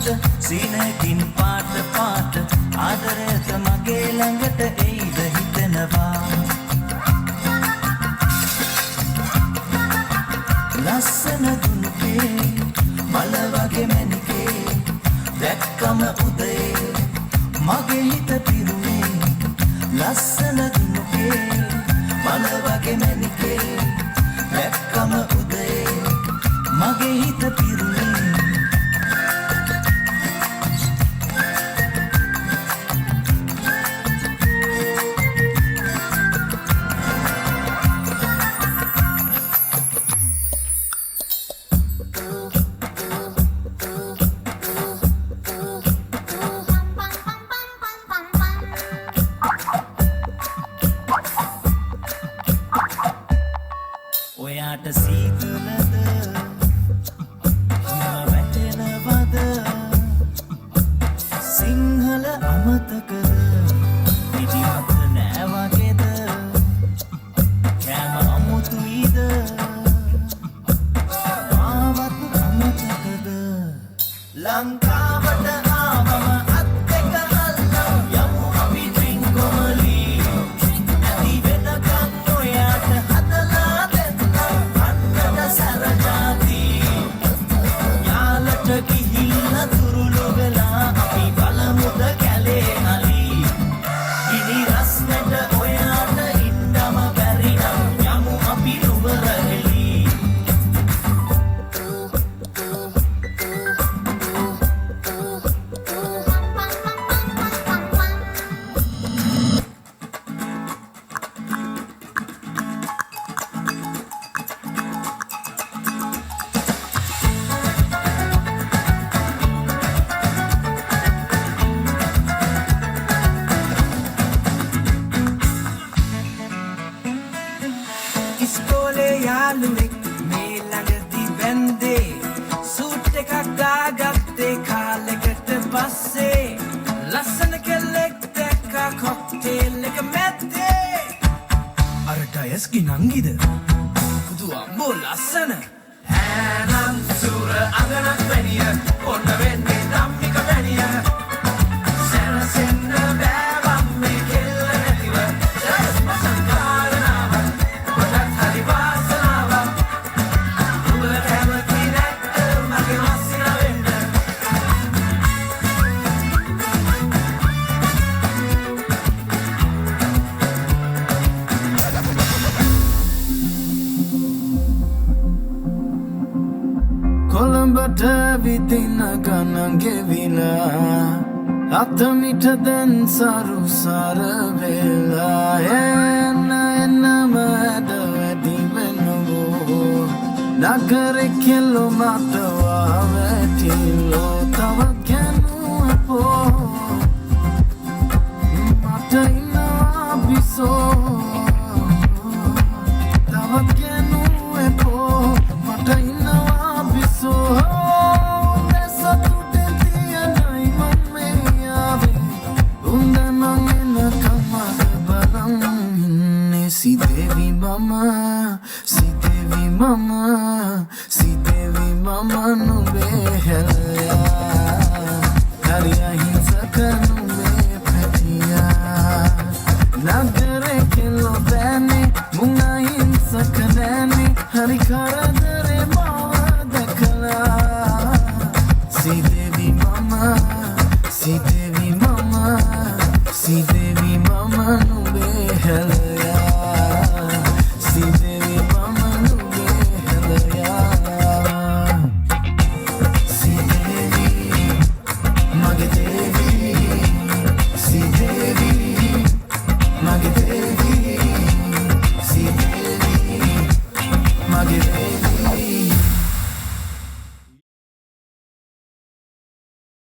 පාට සීනකින් පාට පාට ආදරයට මගේ ළඟට එයිද හිතනවා ලස්සන දුනුකේ මල වගේ මැනිකේ දැක්කම උදේ මගේ හිත පිරුණේ ලස්සන දුනුකේ මල වගේ මැනිකේ දැක්කම උදේ මගේ හිත පිරුණේ ඔයාට සීතලද හිම වැටෙනවද සිංහල අමතකද පිටිමත නෑ වගේද කෑම අමුතුයිද ආවත් අමතකද ලංකාවට ආවම අත් දෙක අල්ලමු යමු අපි ඩ්‍රින්ක් කොමලි නැති වෙනකන් ඔයාට හදලා ගිහිල්ලා තුරුළු වෙලා අපි බලමුද කැලේ නලි ගිනි රස්නට ඔයාට ඉන්නම බැරි නම් යමු අපි නුවර හෙලි ඉස්කෝලේ යාළුවෙක් මේ ළඟදී බැන්දේ සූට් එකක් දාගත්තේ කාලෙකට පස්සේ ලස්සන කෙල්ලෙක් දැක්කා කොක්ටේල් එක මැද්දේ අර ඩයස්කි නංගිද පුදු අම්බෝ ලස්සන ඈනම් සූර අඟනක් වැනිය ඔන්න වෙන්නේ ධම්මික වැනිය සැනසෙන්න බෑ වම්මේ කෙල්ල නැතිව ජයස් මසංකාරනාව කොළඹට විදින ගණන් ගෙවිලා අතමිට දැන් සරු සර වෙලා එන්නම ඇද වැඩි වෙනවෝ නගරෙ කෙල්ලෝ මටවා වැටිලෝ තවත් ගැනුවපෝ මට ඉන්නවා බිසෝ තවත් ගැනුවපෝ මට ඉන්නවා බිසෝ Si devi mama no behela Kariya hinsaka no behetiya Nagare kelo bani munga hinsaka dani Hari karadare mawa dakala Si devi mama no behela